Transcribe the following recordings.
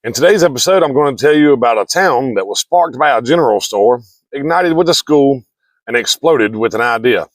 In today's episode, I'm going to tell you about a town that was sparked by a general store, ignited with a school, and exploded with an idea.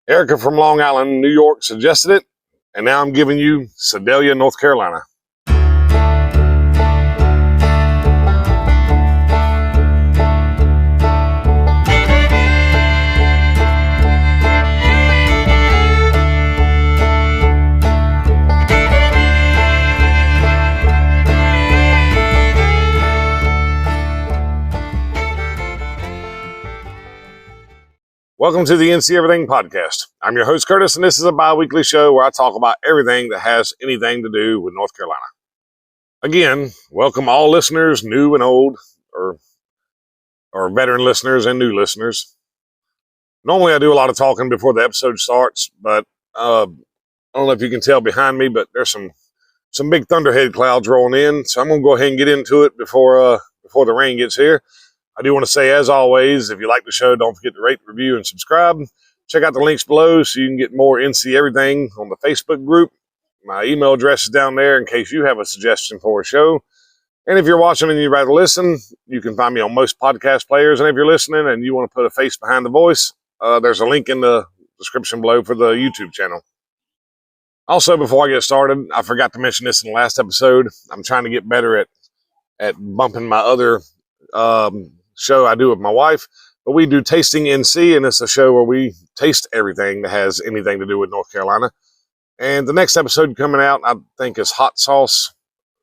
Erica from Long Island, New York suggested it, and now I'm giving you Sedalia, North Carolina. Welcome to the NC Everything Podcast. I'm your host, Curtis, and this is a bi-weekly show where I talk about everything that has anything to do with North Carolina. Again, welcome all listeners, new and old, or veteran listeners and new listeners. Normally, I do a lot of talking before the episode starts, but I don't know if you can tell behind me, but there's some big thunderhead clouds rolling in, so I'm going to go ahead and get into it before the rain gets here. I do want to say, as always, if you like the show, don't forget to rate, review, and subscribe. Check out the links below so you can get more NC Everything on the Facebook group. My email address is down there in case you have a suggestion for a show. And if you're watching and you'd rather listen, you can find me on most podcast players. And if you're listening and you want to put a face behind the voice, there's a link in the description below for the YouTube channel. Also, before I get started, I forgot to mention this in the last episode. I'm trying to get better at bumping my other show I do with my wife, but we do Tasting NC, and it's a show where we taste everything that has anything to do with North Carolina. And the next episode coming out, I think, is hot sauce.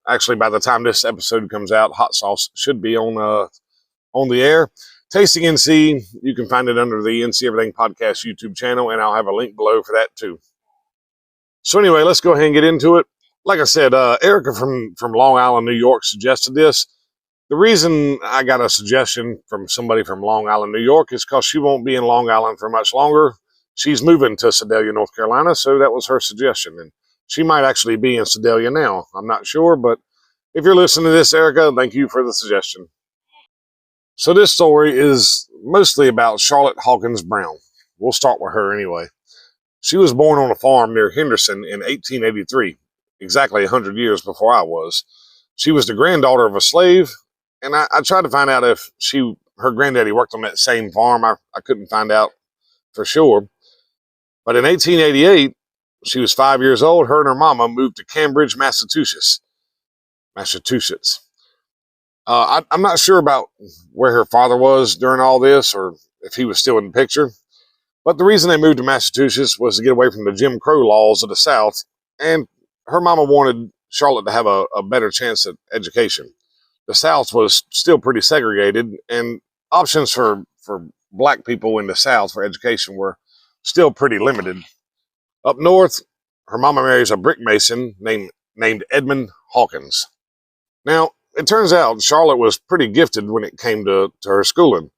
Actually, by the time this episode comes out, hot sauce should be on the air. Tasting NC, you can find it under the NC Everything Podcast YouTube channel, and I'll have a link below for that too. So anyway, let's go ahead and get into it. Like I said, Erica from Long Island, New York suggested this. The reason I got a suggestion from somebody from Long Island, New York is because she won't be in Long Island for much longer. She's moving to Sedalia, North Carolina, so that was her suggestion. And she might actually be in Sedalia now. I'm not sure, but if you're listening to this, Erica, thank you for the suggestion. So this story is mostly about Charlotte Hawkins Brown. We'll start with her anyway. She was born on a farm near Henderson in 1883, exactly 100 years before I was. She was the granddaughter of a slave. And I tried to find out if her granddaddy worked on that same farm. I couldn't find out for sure. But in 1888, she was 5 years old. Her and her mama moved to Cambridge, Massachusetts. I'm not sure about where her father was during all this or if he was still in the picture. But the reason they moved to Massachusetts was to get away from the Jim Crow laws of the South. And her mama wanted Charlotte to have a better chance at education. The South was still pretty segregated, and options for black people in the South for education were still pretty limited. Up north, her mama marries a brick mason named Edmund Hawkins. Now, it turns out Charlotte was pretty gifted when it came to her schooling.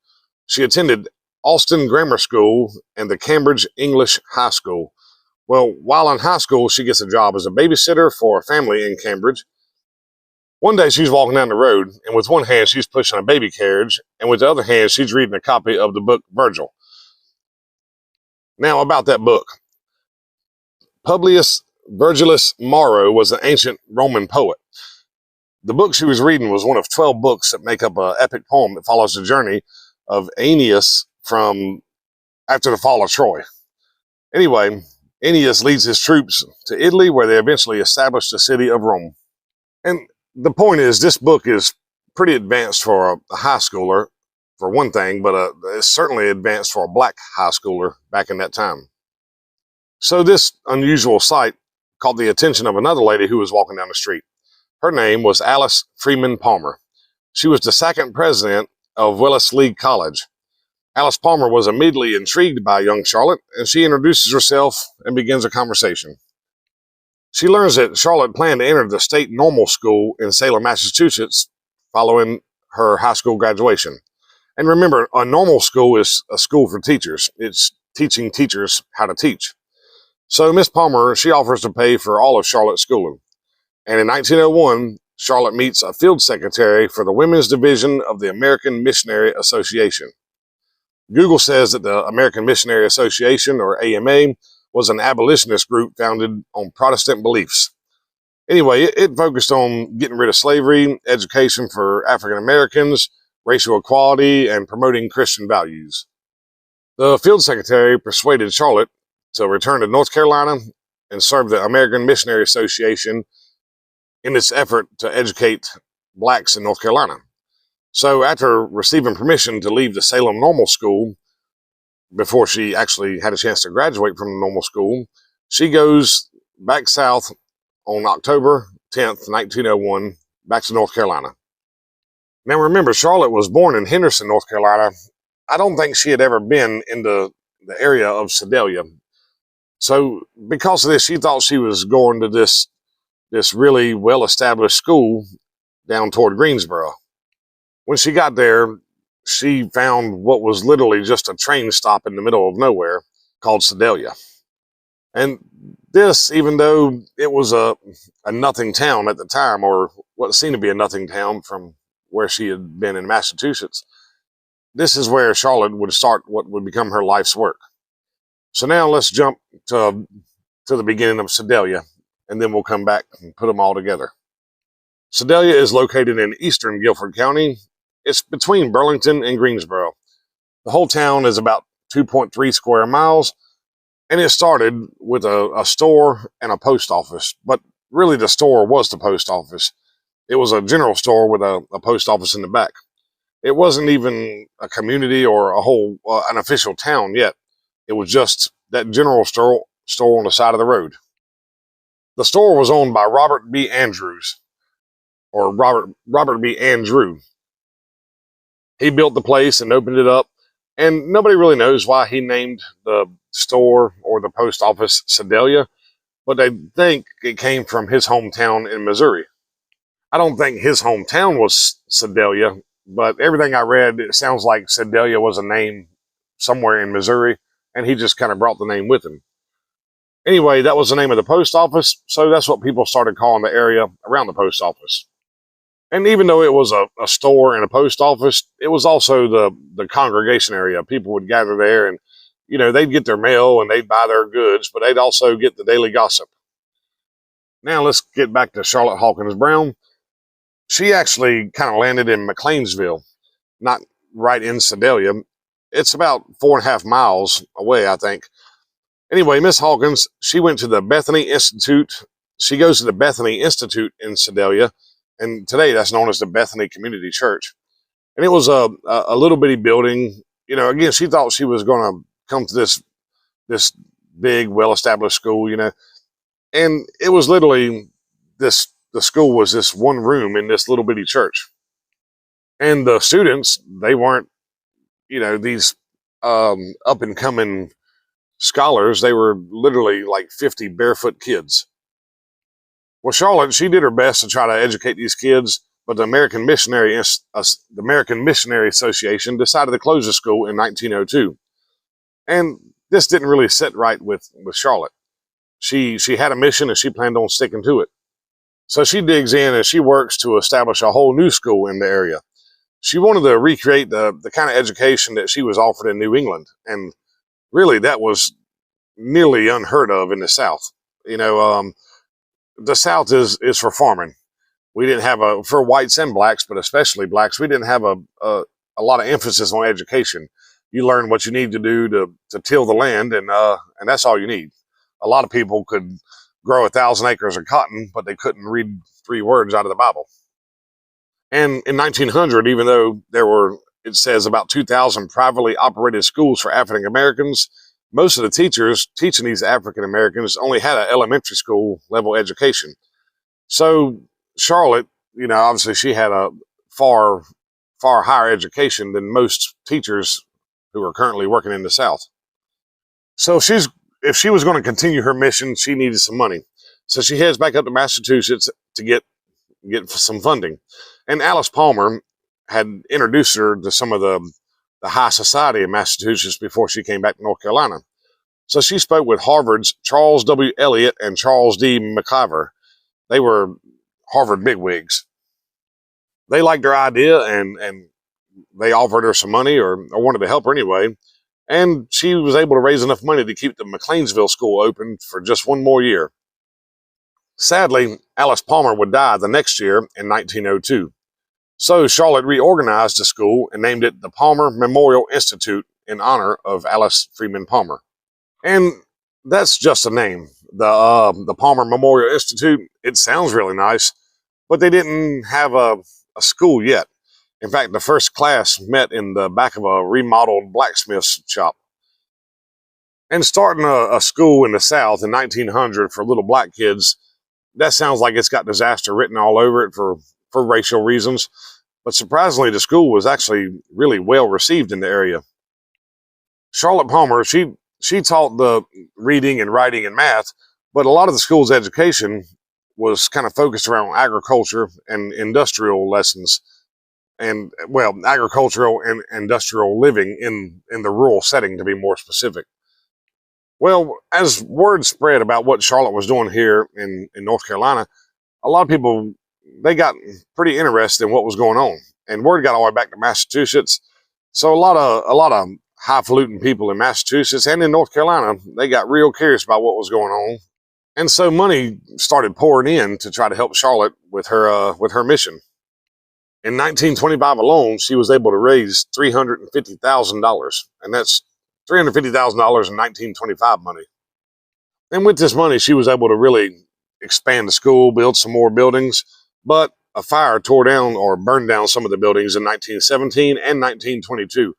She attended Alston Grammar School and the Cambridge English High School. Well, while in high school, she gets a job as a babysitter for a family in Cambridge. One day she's walking down the road, and with one hand she's pushing a baby carriage, and with the other hand she's reading a copy of the book Virgil. Now about that book. Publius Virgilius Maro was an ancient Roman poet. The book she was reading was one of 12 books that make up an epic poem that follows the journey of Aeneas from after the fall of Troy. Anyway, Aeneas leads his troops to Italy, where they eventually established the city of Rome. And the point is, this book is pretty advanced for a high schooler, for one thing, but it's certainly advanced for a black high schooler back in that time. So this unusual sight caught the attention of another lady who was walking down the street. Her name was Alice Freeman Palmer. She was the second president of Wellesley College. Alice Palmer was immediately intrigued by young Charlotte, and she introduces herself and begins a conversation. She learns that Charlotte planned to enter the state normal school in Salem, Massachusetts, following her high school graduation. And remember, a normal school is a school for teachers. It's teaching teachers how to teach. So Miss Palmer, she offers to pay for all of Charlotte's schooling. And in 1901, Charlotte meets a field secretary for the Women's Division of the American Missionary Association. Google says that the American Missionary Association, or AMA, was an abolitionist group founded on Protestant beliefs. Anyway, it focused on getting rid of slavery, education for African Americans, racial equality, and promoting Christian values. The field secretary persuaded Charlotte to return to North Carolina and serve the American Missionary Association in its effort to educate blacks in North Carolina. So after receiving permission to leave the Salem Normal School, before she actually had a chance to graduate from the normal school, she goes back south on October 10th, 1901, back to North Carolina. Now remember, Charlotte was born in Henderson, North Carolina. I don't think she had ever been in the area of Sedalia. So because of this, she thought she was going to this really well-established school down toward Greensboro. When she got there, she found what was literally just a train stop in the middle of nowhere called Sedalia. And this, even though it was a nothing town at the time, or what seemed to be a nothing town from where she had been in Massachusetts, this is where Charlotte would start what would become her life's work. So now let's jump to the beginning of Sedalia, and then we'll come back and put them all together. Sedalia is located in eastern Guilford County. It's between Burlington and Greensboro. The whole town is about 2.3 square miles, and it started with a store and a post office. But really, the store was the post office. It was a general store with a post office in the back. It wasn't even a community or a whole an official town yet. It was just that general store on the side of the road. The store was owned by Robert B. Andrews, or Robert B. Andrew. He built the place and opened it up, and nobody really knows why he named the store or the post office Sedalia, but they think it came from his hometown in Missouri. I don't think his hometown was Sedalia, but everything I read, it sounds like Sedalia was a name somewhere in Missouri, and he just kind of brought the name with him. Anyway, that was the name of the post office, so that's what people started calling the area around the post office. And even though it was a store and a post office, it was also the congregation area. People would gather there and, they'd get their mail and they'd buy their goods, but they'd also get the daily gossip. Now let's get back to Charlotte Hawkins Brown. She actually kind of landed in McLeansville, not right in Sedalia. It's about 4.5 miles away, I think. Anyway, Miss Hawkins, she went to the Bethany Institute. She goes to the Bethany Institute in Sedalia, and today that's known as the Bethany Community Church. And it was a little bitty building. Again, she thought she was going to come to this big, well-established school, and it was literally the school was this one room in this little bitty church. And the students, they weren't, these up-and-coming scholars. They were literally like 50 barefoot kids. Well, Charlotte, she did her best to try to educate these kids, but the American Missionary Association decided to close the school in 1902. And this didn't really sit right with Charlotte. She had a mission and she planned on sticking to it. So she digs in and she works to establish a whole new school in the area. She wanted to recreate the kind of education that she was offered in New England. And really, that was nearly unheard of in the South. The South is for farming. We didn't have for whites and blacks, but especially blacks, we didn't have a lot of emphasis on education. You learn what you need to do to till the land, and that's all you need. A lot of people could grow 1,000 acres of cotton, but they couldn't read 3 words out of the Bible. And in 1900, even though it says about 2,000 privately operated schools for African Americans, most of the teachers teaching these African Americans only had an elementary school level education. So Charlotte, obviously she had a far, far higher education than most teachers who are currently working in the South. So if she was going to continue her mission, she needed some money. So she heads back up to Massachusetts to get some funding. And Alice Palmer had introduced her to some of the high society in Massachusetts before she came back to North Carolina. So she spoke with Harvard's Charles W. Eliot and Charles D. McIver. They were Harvard bigwigs. They liked her idea and they offered her some money or wanted to help her anyway. And she was able to raise enough money to keep the McLeansville school open for just one more year. Sadly, Alice Palmer would die the next year in 1902. So Charlotte reorganized the school and named it the Palmer Memorial Institute in honor of Alice Freeman Palmer. And that's just a name. The Palmer Memorial Institute, it sounds really nice, but they didn't have a school yet. In fact, the first class met in the back of a remodeled blacksmith's shop. And starting a school in the South in 1900 for little black kids, that sounds like it's got disaster written all over it for racial reasons. But surprisingly, the school was actually really well received in the area. Charlotte Palmer, she taught the reading and writing and math, but a lot of the school's education was kind of focused around agriculture and industrial lessons, and, well, agricultural and industrial living in the rural setting, to be more specific. Well, as word spread about what Charlotte was doing here in North Carolina, a lot of people, they got pretty interested in what was going on. And word got all the way back to Massachusetts. So a lot of highfalutin people in Massachusetts and in North Carolina, they got real curious about what was going on. And so money started pouring in to try to help Charlotte with her mission. In 1925 alone, she was able to raise $350,000. And that's $350,000 in 1925 money. And with this money, she was able to really expand the school, build some more buildings. But a fire tore down or burned down some of the buildings in 1917 and 1922.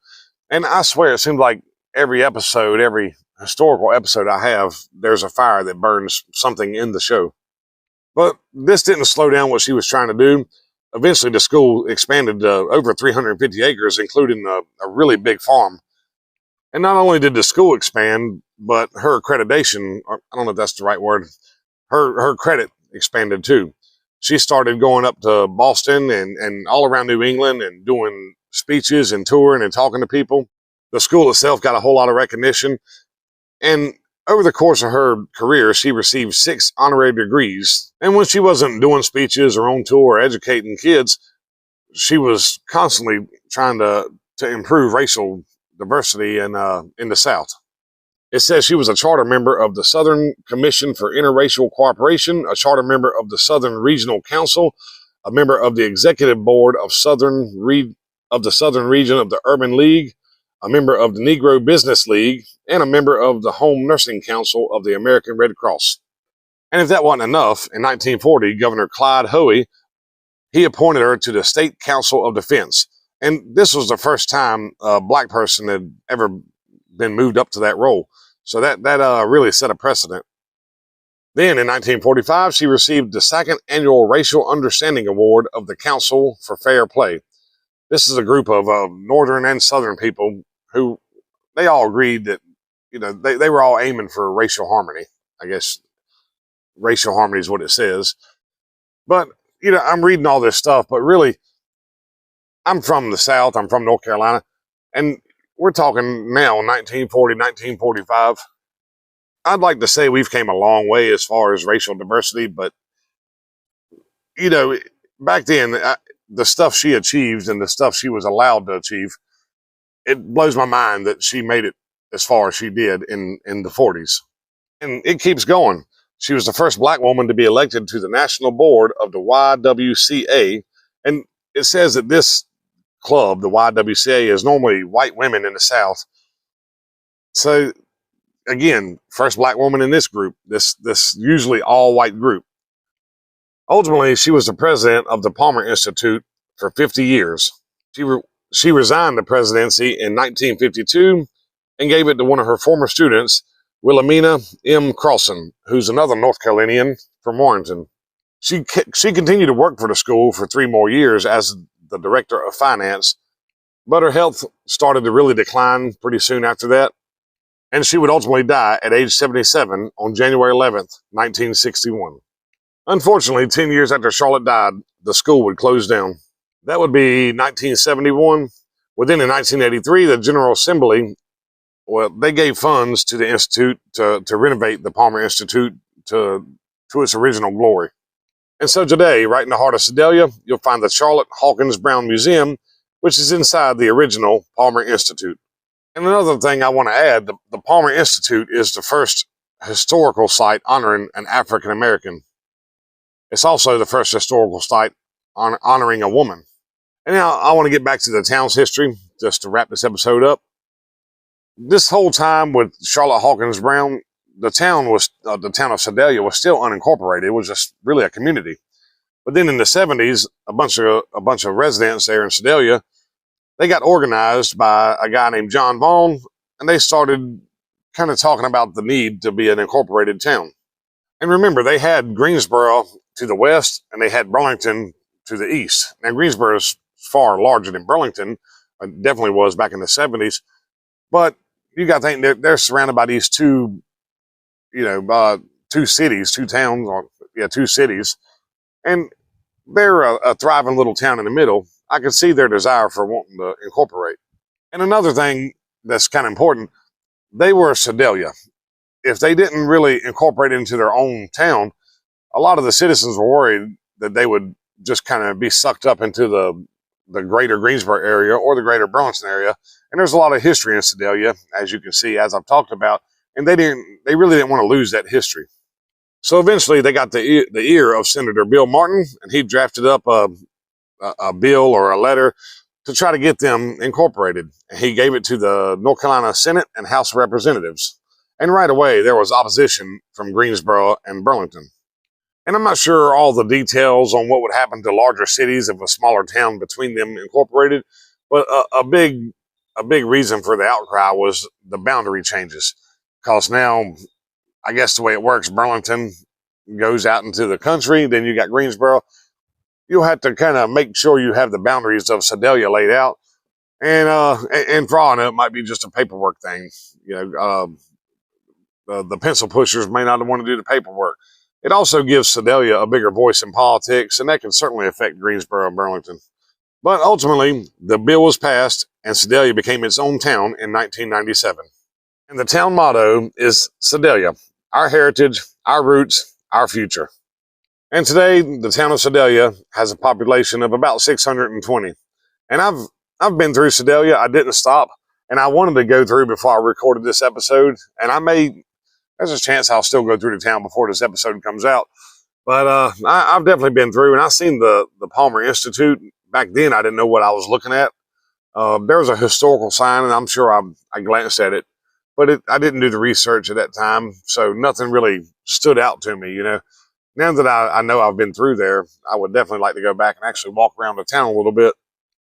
And I swear, it seems like every historical episode I have, there's a fire that burns something in the show. But this didn't slow down what she was trying to do. Eventually, the school expanded to over 350 acres, including a really big farm. And not only did the school expand, but her accreditation, I don't know if that's the right word, her credit expanded too. She started going up to Boston and all around New England and doing speeches and touring and talking to people. The school itself got a whole lot of recognition. And over the course of her career, she received 6 honorary degrees. And when she wasn't doing speeches or on tour or educating kids, she was constantly trying to improve racial diversity in the South. It says she was a charter member of the Southern Commission for Interracial Cooperation, a charter member of the Southern Regional Council, a member of the Executive Board of the Southern Region of the Urban League, a member of the Negro Business League, and a member of the Home Nursing Council of the American Red Cross. And if that wasn't enough, in 1940, Governor Clyde Hoey, he appointed her to the State Council of Defense. And this was the first time a black person had ever been moved up to that role. So that really set a precedent. Then in 1945, she received the 2nd Annual Racial Understanding Award of the Council for Fair Play. This is a group of Northern and Southern people who, they all agreed that, they were all aiming for racial harmony. I guess racial harmony is what it says. But, I'm reading all this stuff, but really, I'm from the South. I'm from North Carolina. And we're talking now 1940, 1945. I'd like to say we've came a long way as far as racial diversity, but, back then, the stuff she achieved and the stuff she was allowed to achieve, it blows my mind that she made it as far as she did in the 40s. And it keeps going. She was the first black woman to be elected to the national board of the YWCA. And it says that this club, the YWCA, is normally white women in the South. So, again, first black woman in this group, this usually all-white group. Ultimately, she was the president of the Palmer Institute for 50 years. She resigned the presidency in 1952 and gave it to one of her former students, Wilhelmina M. Crossan, who's another North Carolinian from Warrenton. She continued to work for the school for 3 more years as the director of finance, but her health started to really decline pretty soon after that, and she would ultimately die at age 77 on January 11th, 1961. Unfortunately, 10 years after Charlotte died, the school would close down. That would be 1971. Within in 1983, the General Assembly, they gave funds to the Institute to renovate the Palmer Institute to its original glory. And so today, right in the heart of Sedalia, you'll find the Charlotte Hawkins Brown Museum, which is inside the original Palmer Institute. And another thing I want to add, the Palmer Institute is the first historical site honoring an African American. It's also the first historical site honoring a woman. And now I want to get back to the town's history just to wrap this episode up. This whole time with Charlotte Hawkins Brown, the town of Sedalia was still unincorporated. It was just really a community. But then in the 70s, a bunch of residents there in Sedalia, they got organized by a guy named John Vaughn, and they started kind of talking about the need to be an incorporated town. And remember, they had Greensboro to the west, and they had Burlington to the east. Now, Greensboro is far larger than Burlington. It definitely was back in the 70s. But you got to think they're surrounded by these two cities, two cities. And they're a thriving little town in the middle. I could see their desire for wanting to incorporate. And another thing that's kind of important, they were Sedalia. If they didn't really incorporate into their own town, a lot of the citizens were worried that they would just kind of be sucked up into the greater Greensboro area or the greater Burlington area. And there's a lot of history in Sedalia, as you can see, as I've talked about, and they really didn't want to lose that history. So eventually they got the ear of Senator Bill Martin, and he drafted up a bill or a letter to try to get them incorporated. He gave it to the North Carolina Senate and House of Representatives. And right away, there was opposition from Greensboro and Burlington. And I'm not sure all the details on what would happen to larger cities if a smaller town between them incorporated, but a big reason for the outcry was the boundary changes. Because now, I guess the way it works, Burlington goes out into the country, then you got Greensboro. You'll have to kind of make sure you have the boundaries of Sedalia laid out. And for all I know, it might be just a paperwork thing. The pencil pushers may not want to do the paperwork. It also gives Sedalia a bigger voice in politics, and that can certainly affect Greensboro and Burlington. But ultimately, the bill was passed, and Sedalia became its own town in 1997. And the town motto is Sedalia, our heritage, our roots, our future. And today, the town of Sedalia has a population of about 620. And I've been through Sedalia. I didn't stop, and I wanted to go through before I recorded this episode. And there's a chance I'll still go through the town before this episode comes out. But I've definitely been through, and I've seen the Palmer Institute. Back then, I didn't know what I was looking at. There was a historical sign, and I'm sure I glanced at it, but I didn't do the research at that time, so nothing really stood out to me, Now that I know I've been through there, I would definitely like to go back and actually walk around the town a little bit.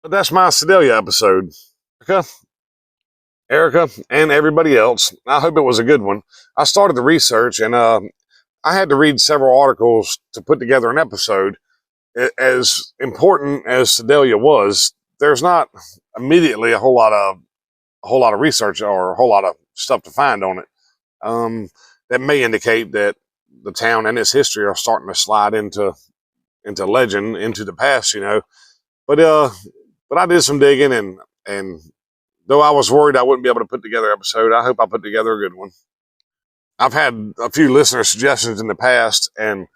But that's my Sedalia episode. Erica, and everybody else, I hope it was a good one. I started the research, and I had to read several articles to put together an episode. As important as Sedalia was, there's not immediately a whole lot of research or a whole lot of stuff to find on it. That may indicate that the town and its history are starting to slide into legend, into the past, But I did some digging, and though I was worried I wouldn't be able to put together an episode, I hope I put together a good one. I've had a few listener suggestions in the past, and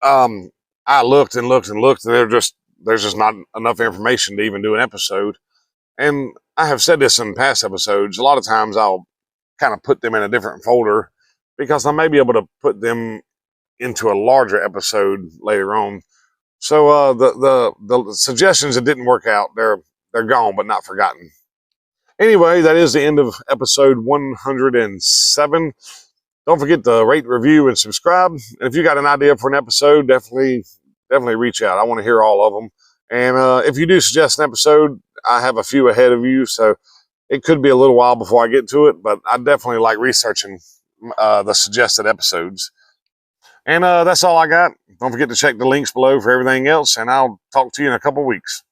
I looked and looked and looked, and there's just not enough information to even do an episode. And I have said this in past episodes. A lot of times I'll kind of put them in a different folder because I may be able to put them into a larger episode later on. So the suggestions that didn't work out, they're gone but not forgotten. Anyway, that is the end of episode 107. Don't forget to rate, review, and subscribe. And if you got an idea for an episode, definitely reach out. I want to hear all of them. And if you do suggest an episode, I have a few ahead of you, so it could be a little while before I get to it, but I definitely like researching the suggested episodes. And that's all I got. Don't forget to check the links below for everything else, and I'll talk to you in a couple weeks.